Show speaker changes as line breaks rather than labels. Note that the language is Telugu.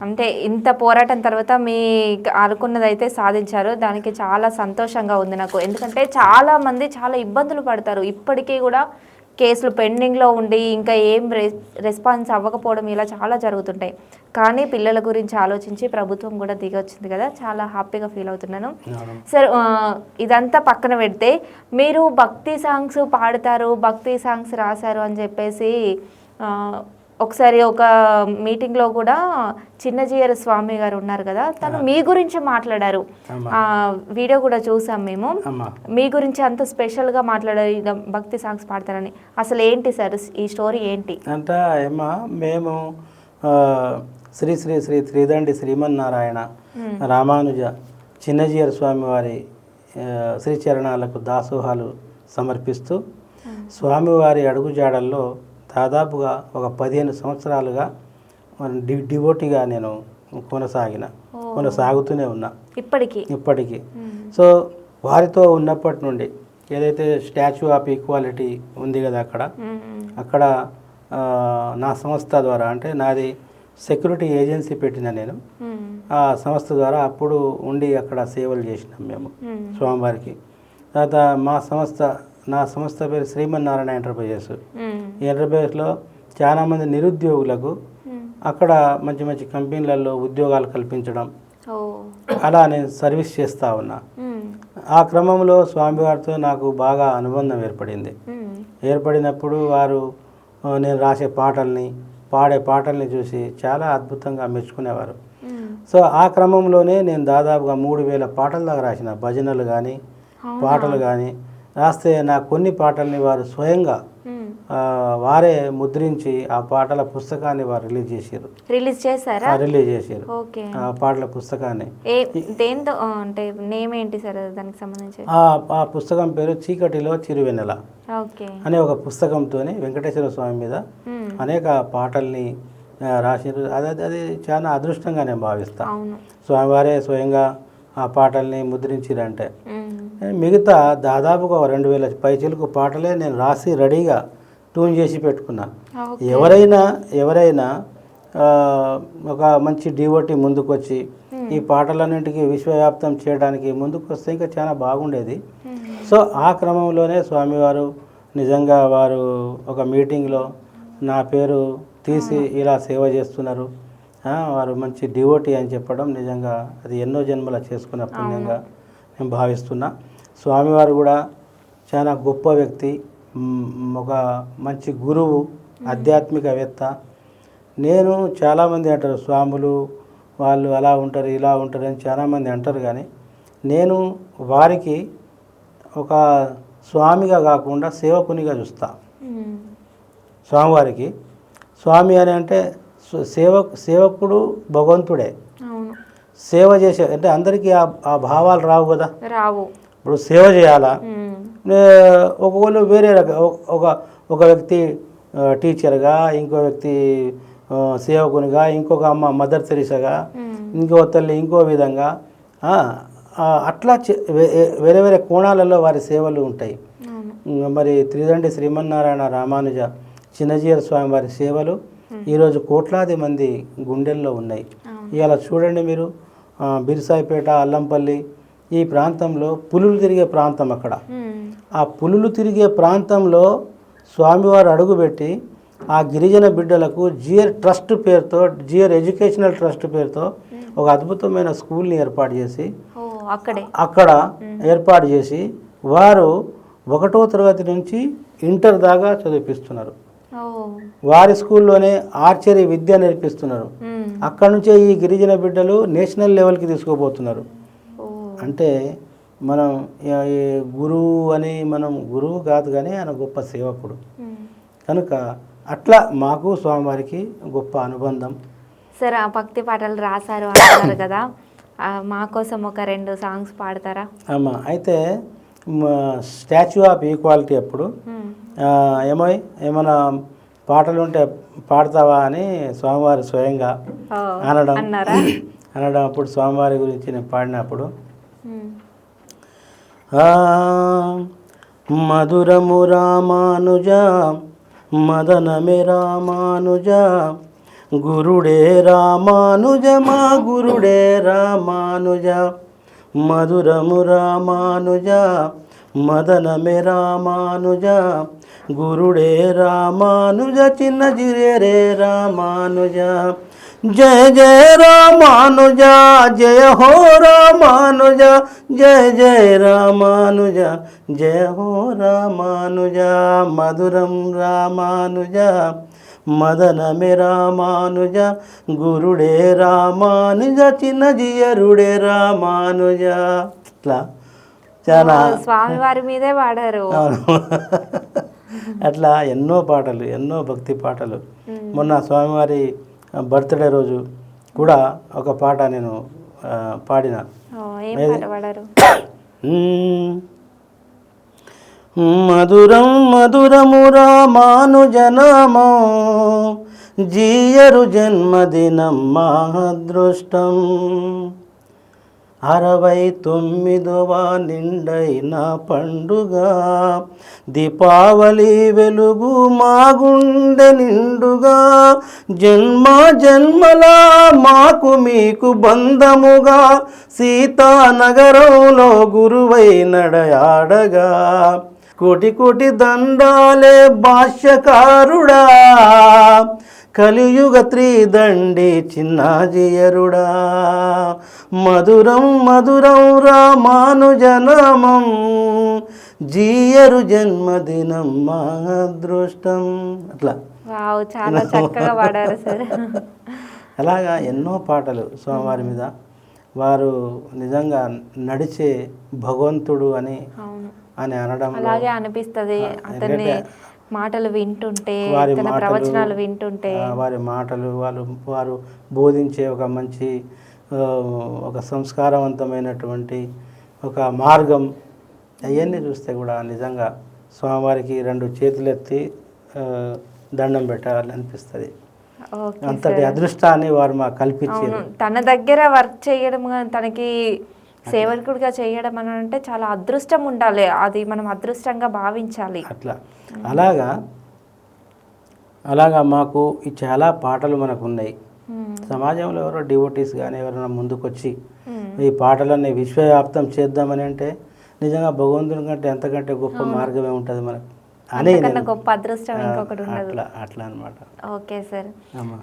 అంటే ఇంత పోరాటం తర్వాత మీ అనుకున్నదైతే సాధించారు. దానికి చాలా సంతోషంగా ఉంది నాకు. ఎందుకంటే చాలామంది చాలా ఇబ్బందులు పడతారు. ఇప్పటికీ కూడా కేసులు పెండింగ్‌లో ఉండి ఇంకా ఏం రెస్పాన్స్ అవ్వకపోవడం ఇలా చాలా జరుగుతుంటాయి. కానీ పిల్లల గురించి ఆలోచించి ప్రభుత్వం కూడా దిగొచ్చింది కదా! చాలా హ్యాపీగా ఫీల్ అవుతున్నాను. సరే ఇదంతా పక్కన పెడితే మీరు భక్తి సాంగ్స్ పాడతారు, భక్తి సాంగ్స్ రాశారు అని చెప్పేసి ఒకసారి ఒక మీటింగ్లో కూడా చిన్నజీయర్ స్వామి గారు ఉన్నారు కదా, తను మీ గురించి మాట్లాడారు. వీడియో కూడా చూసాం మేము. మీ గురించి అంత స్పెషల్గా మాట్లాడారు, భక్తి సాంగ్స్ పాడతారని. అసలు ఏంటి సార్ ఈ స్టోరీ ఏంటి
అంటే ఏమా మేము శ్రీ శ్రీ శ్రీ త్రిదండి శ్రీమన్నారాయణ రామానుజ చిన్నజీయర్ స్వామి వారి శ్రీచరణాలకు దాసోహాలు సమర్పిస్తూ స్వామివారి అడుగుజాడల్లో దాదాపుగా ఒక 15 సంవత్సరాలుగా డివోటీగా నేను కొనసాగుతూనే ఉన్నా ఇప్పటికీ. సో వారితో ఉన్నప్పటి నుండి ఏదైతే స్టాచ్యూ ఆఫ్ ఈక్వాలిటీ ఉంది కదా అక్కడ నా సంస్థ ద్వారా, అంటే నాది సెక్యూరిటీ ఏజెన్సీ పెట్టిన నేను, ఆ సంస్థ ద్వారా అప్పుడు ఉండి అక్కడ సేవలు చేసినాం మేము స్వామివారికి. తర్వాత నా సంస్థ పేరు శ్రీమన్నారాయణ ఎంటర్ప్రైజెస్. ఈ ఎంటర్ప్రైజెస్లో చాలామంది నిరుద్యోగులకు అక్కడ మంచి మంచి కంపెనీలలో ఉద్యోగాలు కల్పించడం, అలా నేను సర్వీస్ చేస్తూ ఉన్నా. ఆ క్రమంలో స్వామివారితో నాకు బాగా అనుబంధం ఏర్పడినప్పుడు వారు నేను రాసే పాడే పాటల్ని చూసి చాలా అద్భుతంగా మెచ్చుకునేవారు. సో ఆ క్రమంలోనే నేను దాదాపుగా 3000 పాటల దాకా రాసిన, భజనలు కానీ పాటలు కానీ రాస్తే నా కొన్ని పాటల్ని వారు స్వయంగా వారే ముద్రించి ఆ పాటల పుస్తకాన్ని వారు రిలీజ్ చేశారు. ఆ పాటల పుస్తకాన్ని ఆ పుస్తకం పేరు చీకటిలో చిరువెన్నెల అనే ఒక పుస్తకంతో వెంకటేశ్వర స్వామి మీద అనేక పాటల్ని రాసిరు. అది చాలా అదృష్టంగా నేను భావిస్తాను. స్వామివారే స్వయంగా ఆ పాటల్ని ముద్రించిరంటే. మిగతా దాదాపుగా 2000 పైచిలకు పాటలే నేను రాసి రెడీగా ట్యూన్ చేసి పెట్టుకున్నా. ఎవరైనా ఒక మంచి డివోటీ ముందుకు వచ్చి ఈ పాటలన్నింటికి విశ్వవ్యాప్తం చేయడానికి ముందుకు వస్తే ఇంకా చాలా బాగుండేది. సో ఆ క్రమంలోనే స్వామివారు నిజంగా వారు ఒక మీటింగ్లో నా పేరు తీసి ఇలా సేవ చేస్తున్నారు, వారు మంచి డివోటీ అని చెప్పడం నిజంగా అది ఎన్నో జన్మల చేసుకున్న పుణ్యంగా నేను భావిస్తున్నా. స్వామివారు కూడా చాలా గొప్ప వ్యక్తి, ఒక మంచి గురువు, ఆధ్యాత్మికవేత్త. నేను చాలామంది అంటారు స్వాములు వాళ్ళు అలా ఉంటారు ఇలా ఉంటారు అని చాలామంది అంటారు, కానీ నేను వారికి ఒక స్వామిగా కాకుండా సేవకునిగా చూస్తా. స్వామివారికి స్వామి అని అంటే సేవకుడు భగవంతుడే. సేవ చేసే అంటే అందరికీ ఆ భావాలు రావు కదా. ఇప్పుడు సేవ చేయాలా, ఒకళ్ళు వేరే ఒక వ్యక్తి టీచర్గా, ఇంకో వ్యక్తి సేవకునిగా, ఇంకొక అమ్మ మదర్ తెరీసాగా, ఇంకో తల్లి ఇంకో విధంగా, అట్లా వేరే వేరే కోణాలలో వారి సేవలు ఉంటాయి. మరి త్రిదండి శ్రీమన్నారాయణ రామానుజ చిన్నజీయర్ స్వామి వారి సేవలు ఈరోజు కోట్లాది మంది గుండెల్లో ఉన్నాయి. ఇవాళ చూడండి మీరు, బిర్సాయిపేట, అల్లంపల్లి ఈ ప్రాంతంలో పులులు తిరిగే ప్రాంతం. అక్కడ ఆ పులులు తిరిగే ప్రాంతంలో స్వామివారు అడుగుపెట్టి ఆ గిరిజన బిడ్డలకు జియర్ ట్రస్ట్ పేరుతో, జియర్ ఎడ్యుకేషనల్ ట్రస్ట్ పేరుతో ఒక అద్భుతమైన స్కూల్ని ఏర్పాటు చేసి వారు 1వ తరగతి నుంచి ఇంటర్ దాకా చదివిపిస్తున్నారు. వారి స్కూల్లోనే ఆర్చరీ విద్య నేర్పిస్తున్నారు. అక్కడ నుంచే ఈ గిరిజన బిడ్డలు నేషనల్ లెవెల్కి తీసుకోబోతున్నారు. అంటే మనం గురువు అని, మనం గురువు కాదు కానీ ఆయన గొప్ప సేవకుడు కనుక అట్లా మాకు స్వామివారికి గొప్ప అనుబంధం.
సార్ ఆ భక్తి పాటలు రాశారు అంటారు కదా, మా కోసం ఒక 2 సాంగ్స్ పాడతారా?
అమ్మా, అయితే స్టాచ్యూ ఆఫ్ ఈక్వాలిటీ అప్పుడు ఏమైనా పాటలు ఉంటే పాడతావా అని స్వామివారి స్వయంగా అనడం అప్పుడు స్వామివారి గురించి నేను పాడినప్పుడు, మధురము రామానుజ మదనమే రామానుజ గురుడే రామానుజ మా గురుడే రామానుజ మధురము రామానుజ మదనమే రామానుజ గురుడే రామానుజ చిన్న జిరే రామానుజ జయ జయ రామానుజ జయ హో రామానుజ జయ జయ రామానుజ జయ హో రామానుజ మధురం రామానుజ మదనమే రామానుజ గురుడే రామానుజ చిన్న జియరుడే రామానుజ ఇట్లా చాలా
స్వామివారి మీదే పాడారు.
అట్లా ఎన్నో పాటలు, ఎన్నో భక్తి పాటలు. మొన్న స్వామివారి బర్త్డే రోజు కూడా ఒక పాట నేను పాడిన.
ఏం పాట పాడారు?
మధురం మధురము రామానుజనామో జీయరు జన్మదినం మా అదృష్టం 69వ నిండైన పండుగ దీపావళి వెలుగు మా గుండె నిండుగా జన్మ జన్మల మాకు మీకు బంధముగా సీతానగరంలో గురువై నడయాడగా కోటి కోటి దండాలే భాష్యకారుడా కలియుగ త్రిదండి చిన్నాజియరుడా మధురం మధురం రామానుజనామం జీయరు జన్మదినం మా అదృష్టం. అట్లా
వావ్, చాలా చక్కగా పాడారు సార్.
అలాగా ఎన్నో పాటలు స్వామివారి మీద. వారు నిజంగా నడిచే భగవంతుడు అని అనడం
అలాగే అనిపిస్తుంది. అతన్ని మాటలు వింటుంటే, తన ప్రవచనాలు వింటుంటే,
వారి మాటలు వారు బోధించే ఒక మంచి ఒక సంస్కారవంతమైనటువంటి ఒక మార్గం, అవన్నీ చూస్తే కూడా నిజంగా స్వామివారికి 2 చేతులెత్తి దండం పెట్టాలని అనిపిస్తుంది. అంతటి అదృష్టాన్ని వారు మాకు కల్పించారు.
తన దగ్గర వర్క్ చేయడం, తనకి సేవకుడిగా చేయడం అని అంటే చాలా అదృష్టం ఉండాలి. అది మనం అదృష్టంగా భావించాలి.
అలాగా మాకు ఈ చాలా పాటలు మనకు ఉన్నాయి. సమాజంలో ఎవరో డివోటీస్ కానీ ఎవరైనా ముందుకొచ్చి ఈ పాటలన్నీ విశ్వవ్యాప్తం చేద్దామని అంటే నిజంగా భగవంతుని కంటే ఎంతకంటే గొప్ప మార్గమే ఉంటుంది మనకు అని
గొప్ప అదృష్టం ఇంకొకటి ఉండదు.
అట్లా అనమాట.
Okay sir.